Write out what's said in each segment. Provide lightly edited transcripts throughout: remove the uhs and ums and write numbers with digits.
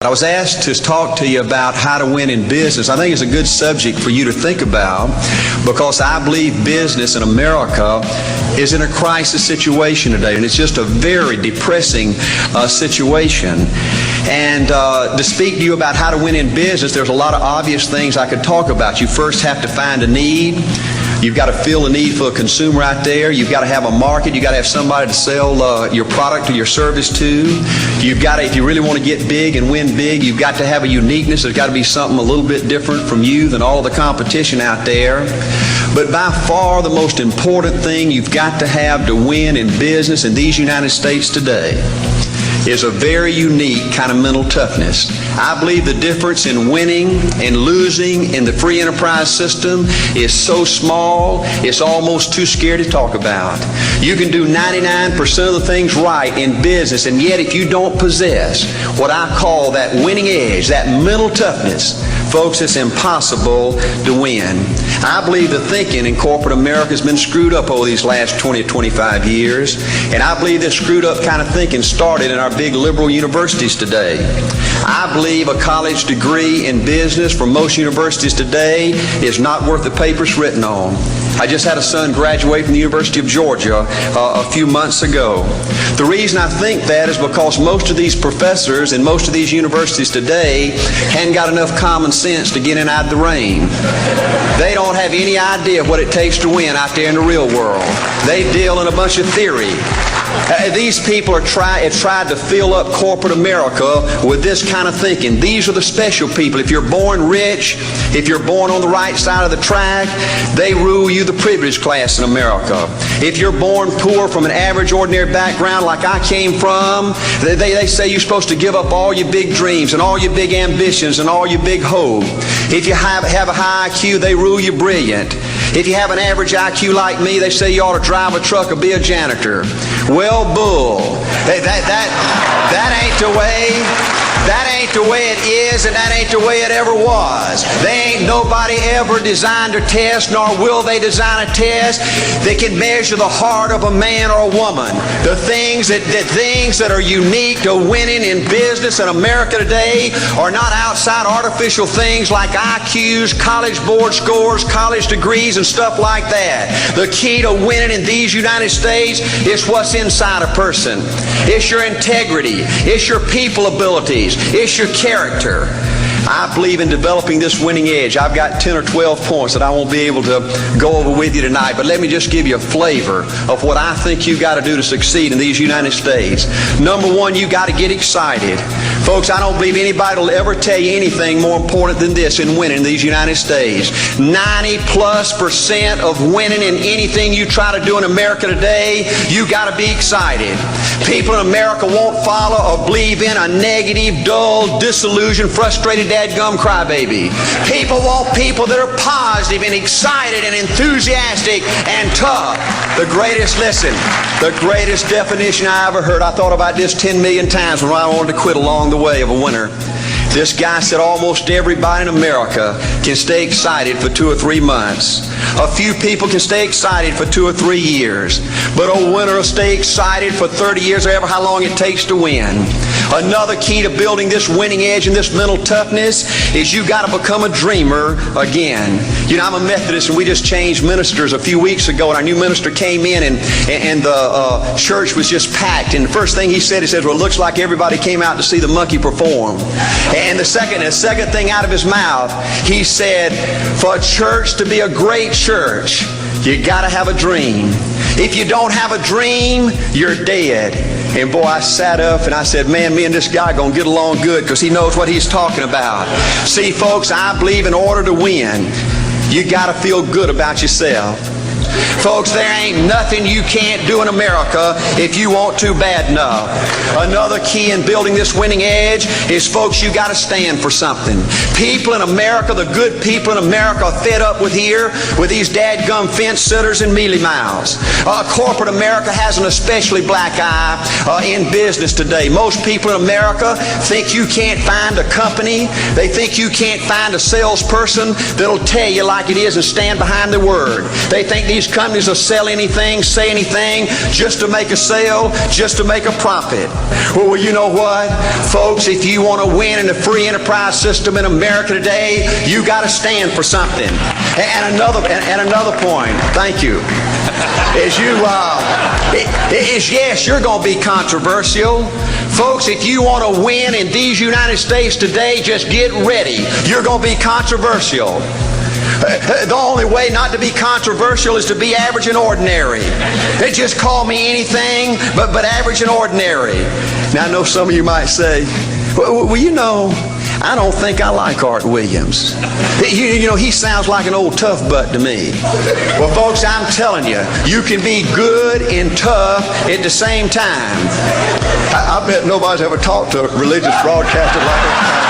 I was asked to talk to you about how to win in business. I think it's a good subject for you to think about because I believe business in America is in a crisis situation today, and it's just a very depressing situation. And to speak to you about how to win in business, there's a lot of obvious things I could talk about. You first have to find a need. You've got to fill a need for a consumer out there. You've got to have a market. You've got to have somebody to sell your product or your service to. You've got to, if you really want to get big and win big, you've got to have a uniqueness. There's got to be something a little bit different from you than all the competition out there. But by far the most important thing you've got to have to win in business in these United States today is a very unique kind of mental toughness. I believe the difference in winning and losing in the free enterprise system is so small, it's almost too scary to talk about. You can do 99% of the things right in business, and yet if you don't possess what I call that winning edge, that mental toughness, folks, it's impossible to win. I believe the thinking in corporate America has been screwed up over these last 20 or 25 years, and I believe this screwed up kind of thinking started in our big liberal universities today. I believe a college degree in business for most universities today is not worth the paper it's written on. I just had a son graduate from the University of Georgia a few months ago. The reason I think that is because most of these professors in most of these universities today hadn't got enough common sense to get in out of the rain. They don't have any idea what it takes to win out there in the real world. They deal in a bunch of theory. These people have tried to fill up corporate America with this kind of thinking. These are the special people. If you're born rich, if you're born on the right side of the track, they rule you, the privileged class in America. If you're born poor from an average, ordinary background like I came from, they say you're supposed to give up all your big dreams and all your big ambitions and all your big hope. If you have a high IQ, they rule you brilliant. If you have an average IQ like me, they say you ought to drive a truck or be a janitor. Well, bull. That ain't the way. That ain't the way it is, and that ain't the way it ever was. They ain't nobody ever designed a test, nor will they design a test that can measure the heart of a man or a woman. The things that are unique to winning in business in America today are not outside artificial things like IQs, college board scores, college degrees, and stuff like that. The key to winning in these United States is what's inside a person. It's your integrity. It's your people abilities. It's your character. I believe in developing this winning edge. I've got 10 or 12 points that I won't be able to go over with you tonight, but let me just give you a flavor of what I think you've got to do to succeed in these United States. Number one, you've got to get excited. Folks, I don't believe anybody will ever tell you anything more important than this in winning in these United States. 90+% of winning in anything you try to do in America today, you got to be excited. People in America won't follow or believe in a negative, dull, disillusioned, frustrated dadgum crybaby. People want people that are positive and excited and enthusiastic and tough. The greatest definition I ever heard, I thought about this 10 million times when I wanted to quit along the way of a winner. This guy said almost everybody in America can stay excited for 2 or 3 months. A few people can stay excited for 2 or 3 years. But a winner will stay excited for 30 years or ever how long it takes to win. Another key to building this winning edge and this mental toughness is you got to become a dreamer again. You know, I'm a Methodist, and we just changed ministers a few weeks ago, and our new minister came in, and the church was just packed. And the first thing he said, well, it looks like everybody came out to see the monkey perform. And the second thing out of his mouth, he said, for a church to be a great church, you got to have a dream. If you don't have a dream, you're dead. And boy, I sat up and I said, man, me and this guy are going to get along good because he knows what he's talking about. See, folks, I believe in order to win, you got to feel good about yourself. Folks, there ain't nothing you can't do in America if you want to bad enough. Another key in building this winning edge is, folks, you got to stand for something. People in America, the good people in America, are fed up with these dadgum fence sitters and mealy mouths. Corporate America has an especially black eye in business today. Most people in America think you can't find a company. They think you can't find a salesperson that'll tell you like it is and stand behind their word. They think these these companies will sell anything, say anything, just to make a sale, just to make a profit. Well, you know what? Folks, if you want to win in the free enterprise system in America today, you got to stand for something. And another point, thank you, is yes, you're going to be controversial. Folks, if you want to win in these United States today, just get ready. You're going to be controversial. The only way not to be controversial is to be average and ordinary. They just call me anything but average and ordinary. Now, I know some of you might say, well, you know, I don't think I like Art Williams. You know, he sounds like an old tough butt to me. Well, folks, I'm telling you, you can be good and tough at the same time. I bet nobody's ever talked to a religious broadcaster like that.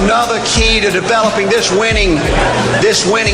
Another key to developing this winning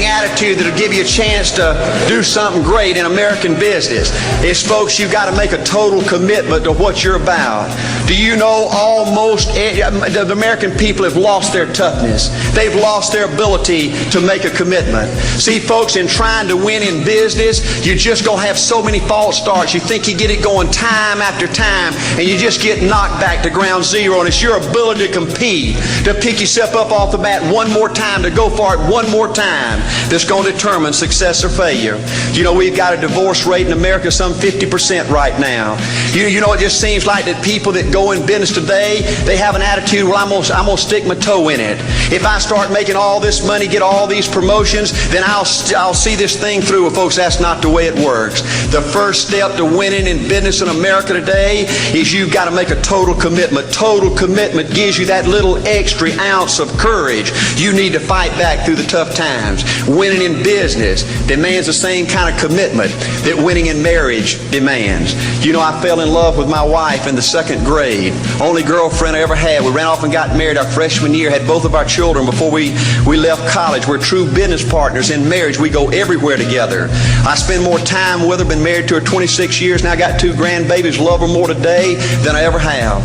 attitude that'll give you a chance to do something great in American business is, folks, you've got to make a total commitment to what you're about. Do you know the American people have lost their toughness? They've lost their ability to make a commitment. See, folks, in trying to win in business, you're just going to have so many false starts. You think you get it going time after time, and you just get knocked back to ground zero, and it's your ability to compete, to pick yourself up off the mat one more time, to go for it one more time, that's going to determine success or failure. You know, we've got a divorce rate in America some 50% right now. You know, it just seems like that people that go in business today, they have an attitude, well, I'm gonna stick my toe in it. If I start making all this money, get all these promotions, then I'll see this thing through. Well, folks, that's not the way it works. The first step to winning in business in America today is you've got to make a total commitment. Total commitment gives you that little extra ounce of courage you need to fight back through the tough times. Winning in business demands the same kind of commitment that winning in marriage demands. You know, I fell in love with my wife in the second grade. Only girlfriend I ever had. We ran off and got married our freshman year, had both of our children before we left college. We're true business partners in marriage. We go everywhere together. I spend more time with her, been married to her 26 years, now I got 2 grandbabies, love her more today than I ever have.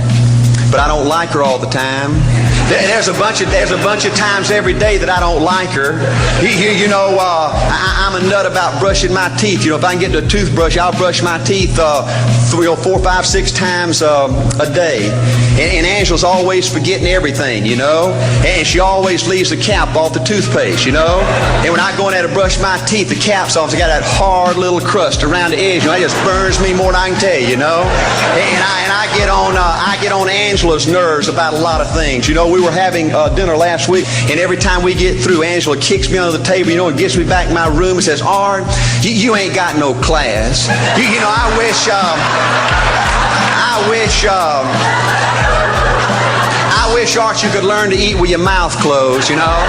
But I don't like her all the time. There's a bunch of times every day that I don't like her. You know, I'm a nut about brushing my teeth. You know, if I can get the toothbrush, I'll brush my teeth 4, 5, 6 times a day. And Angela's always forgetting everything, you know. And she always leaves the cap off the toothpaste, you know. And when I go in there to brush my teeth, the cap's off. It's got that hard little crust around the edge. You know, it just burns me more than I can tell you, you know. And I get on Angela's nerves about a lot of things. You know, we were having dinner last week, and every time we get through, Angela kicks me under the table, you know, and gets me back in my room and says, Art, you ain't got no class. You know, I wish, Art, you could learn to eat with your mouth closed, you know.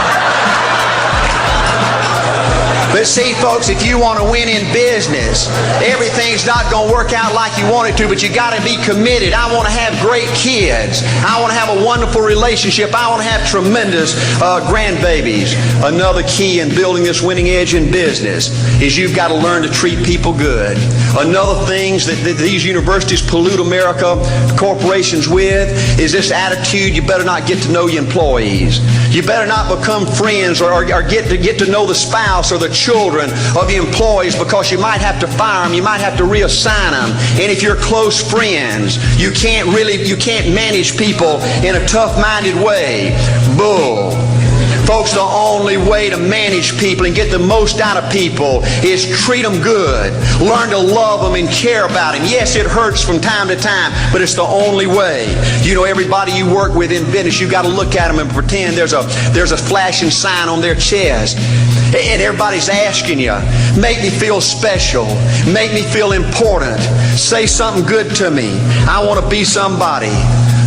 But see, folks, if you want to win in business, everything's not going to work out like you want it to, but you got to be committed. I want to have great kids. I want to have a wonderful relationship. I want to have tremendous grandbabies. Another key in building this winning edge in business is you've got to learn to treat people good. Another thing that these universities pollute America, corporations with, is this attitude, you better not get to know your employees. You better not become friends or get to know the spouse or the children of your employees, because you might have to fire them, you might have to reassign them. And if you're close friends, you can't manage people in a tough-minded way. Bull. Folks, the only way to manage people and get the most out of people is treat them good. Learn to love them and care about them. Yes, it hurts from time to time, but it's the only way. You know, everybody you work with in business, you got to look at them and pretend there's a flashing sign on their chest. And everybody's asking you, make me feel special. Make me feel important. Say something good to me. I want to be somebody.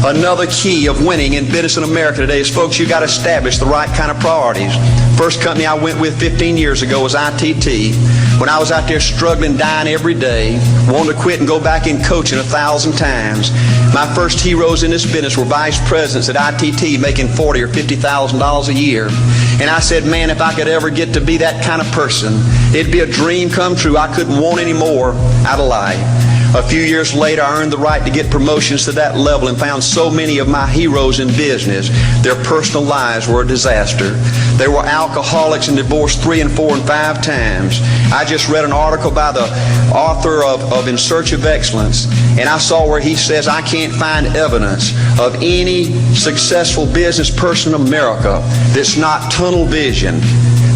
Another key of winning in business in America today is, folks, you got to establish the right kind of priorities. First company I went with 15 years ago was ITT. When I was out there struggling, dying every day, wanting to quit and go back in coaching 1,000 times, my first heroes in this business were vice presidents at ITT making $40,000 or $50,000 a year. And I said, man, if I could ever get to be that kind of person, it'd be a dream come true. I couldn't want any more out of life. A few years later, I earned the right to get promotions to that level and found so many of my heroes in business, their personal lives were a disaster. They were alcoholics and divorced 3 and 4 and 5 times. I just read an article by the author of In Search of Excellence, and I saw where he says, I can't find evidence of any successful business person in America that's not tunnel vision,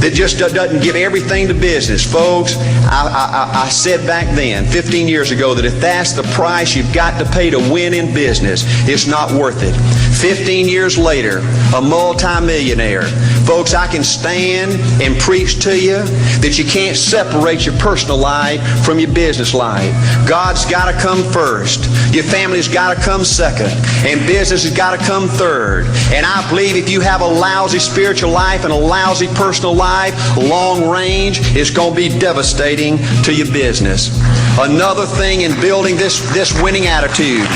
that just doesn't give everything to business. Folks, I said back then, 15 years ago, that if that's the price you've got to pay to win in business, it's not worth it. 15 years later, a multimillionaire. Folks, I can stand and preach to you that you can't separate your personal life from your business life. God's got to come first. Your family's got to come second. And business has got to come third. And I believe if you have a lousy spiritual life and a lousy personal life, long range, it's going to be devastating to your business. Another thing in building this winning attitude.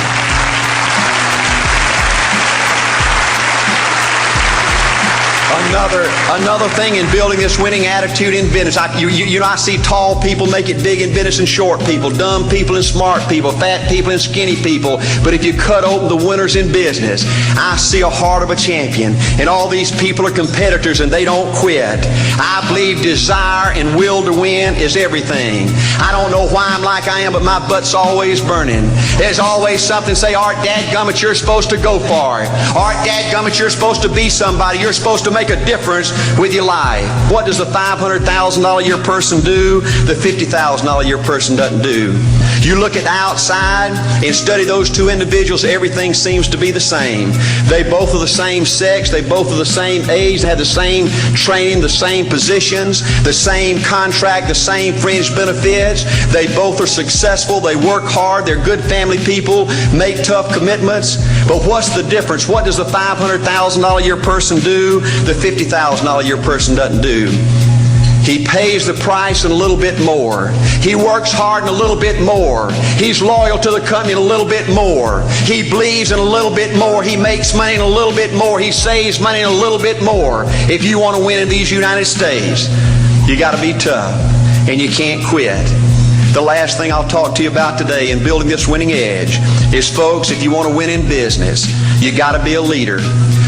Another thing in building this winning attitude in business. I see tall people make it big in business and short people, dumb people and smart people, fat people and skinny people. But if you cut open the winners in business, I see a heart of a champion. And all these people are competitors and they don't quit. I believe desire and will to win is everything. I don't know why I'm like I am, but my butt's always burning. There's always something say, Art, dadgummit, you're supposed to go for it. Art, dadgummit, you're supposed to be somebody. You're supposed to make a difference with your life. What does the $500,000 a year person do? The $50,000 a year person doesn't do. You look at the outside and study those two individuals, everything seems to be the same. They both are the same sex, they both are the same age, they have the same training, the same positions, the same contract, the same fringe benefits. They both are successful, they work hard, they're good family people, make tough commitments. But what's the difference? What does the $500,000 a year person do? The $50,000 a year person doesn't do. He pays the price and a little bit more. He works hard and a little bit more. He's loyal to the company and a little bit more. He believes in a little bit more. He makes money and a little bit more. He saves money and a little bit more. If you want to win in these United States, you got to be tough and you can't quit. The last thing I'll talk to you about today in building this winning edge is, folks, if you want to win in business, you got to be a leader.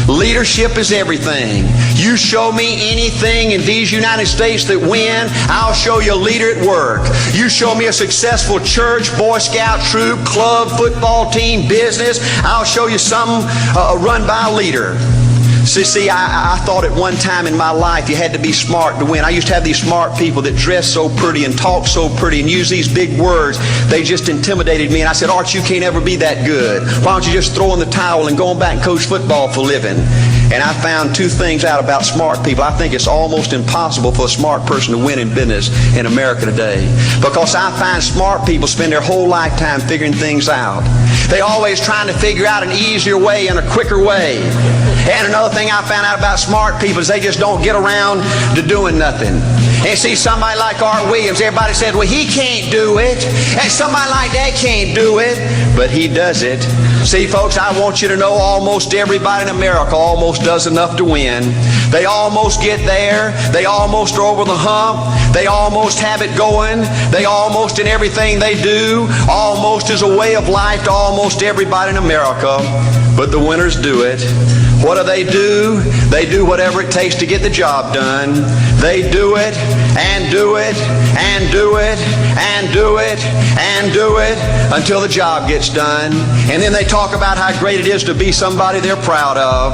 Leadership is everything. You show me anything in these United States that win, I'll show you a leader at work. You show me a successful church, Boy Scout troop, club, football team, business, I'll show you something run by a leader. See, I thought at one time in my life you had to be smart to win. I used to have these smart people that dress so pretty and talk so pretty and use these big words. They just intimidated me. And I said, Art, you can't ever be that good. Why don't you just throw in the towel and go on back and coach football for a living? And I found two things out about smart people. I think it's almost impossible for a smart person to win in business in America today. Because I find smart people spend their whole lifetime figuring things out. They're always trying to figure out an easier way and a quicker way. And another thing I found out about smart people is they just don't get around to doing nothing. And see, somebody like Art Williams, everybody said, well, he can't do it. And somebody like that can't do it. But he does it. See, folks, I want you to know almost everybody in America almost does enough to win. They almost get there. They almost are over the hump. They almost have it going. They almost in everything they do. Almost is a way of life to almost everybody in America. But the winners do it. What do? They do whatever it takes to get the job done. They do it and do it and do it and do it and do it until the job gets done. And then they talk about how great it is to be somebody they're proud of.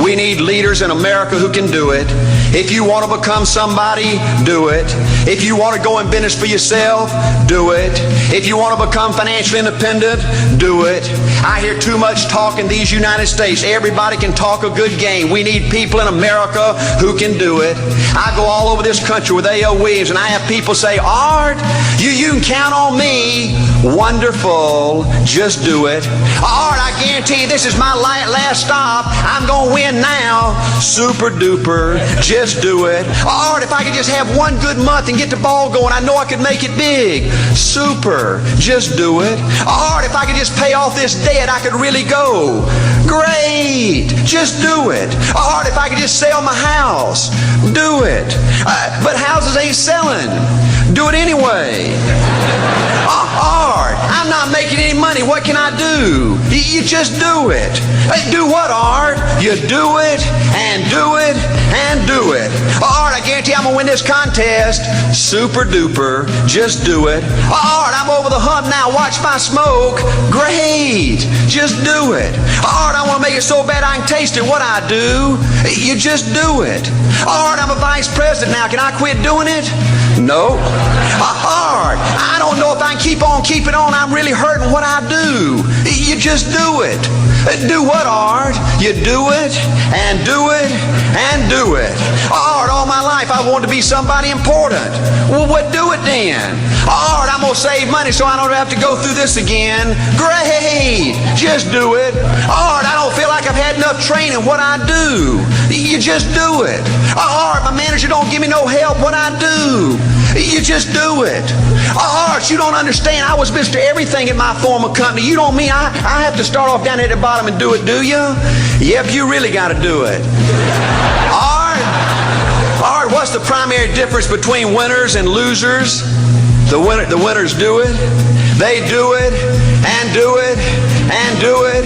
We need leaders in America who can do it. If you want to become somebody, do it. If you want to go in business for yourself, do it. If you want to become financially independent, do it. I hear too much talk in these United States. Everybody can talk a good game. We need people in America who can do it. I go all over this country with A.O. Williams, and I have people say, Art, you can count on me. Wonderful. Just do it. Art, I guarantee you this is my last stop. I'm going to win now. Super duper. Just do it. Art, if I could just have one good month and get the ball going, I know I could make it big. Super. Just do it. Art, if I could just pay off this debt, I could really go. Great. Just do it. Art, if I could just sell my house. Do it. But houses ain't selling. Do it anyway. Art, I'm not making any money. What can I do? You just do it. Do what, Art? You do it and do it and do it. Art, I guarantee I'm going to win this contest. Super duper. Just do it. Art, I'm over the hump now. Watch my smoke. Great. Just do it. Art, I want to make it so bad I can taste it. What I do? You just do it. Art, I'm a vice president now. Can I quit doing it? No. Art, I don't know if I can keep on keeping on. I'm really hurting. What I do? You just do it. Do what, Art? You do it and do it and do it. Art, all my life I wanted to be somebody important. Well, what do it then? Art, I'm going to save money so I don't have to go through this again. Great. Just do it. Art, I don't feel like I've had enough training. What I do? You just do it. Art, my manager don't give me no help. What I do? You just do it. Art, you don't understand. I was Mr. Everything at my former company. You don't mean I have to start off down at the bottom and do it, do you? Yep, you really got to do it. Art, what's the primary difference between winners and losers? The winners do it. They do it and do it and do it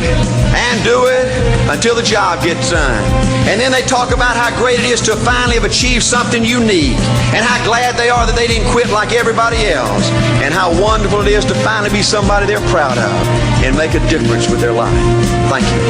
and do it until the job gets done. And then they talk about how great it is to finally have achieved something unique and how glad they are that they didn't quit like everybody else and how wonderful it is to finally be somebody they're proud of and make a difference with their life. Thank you.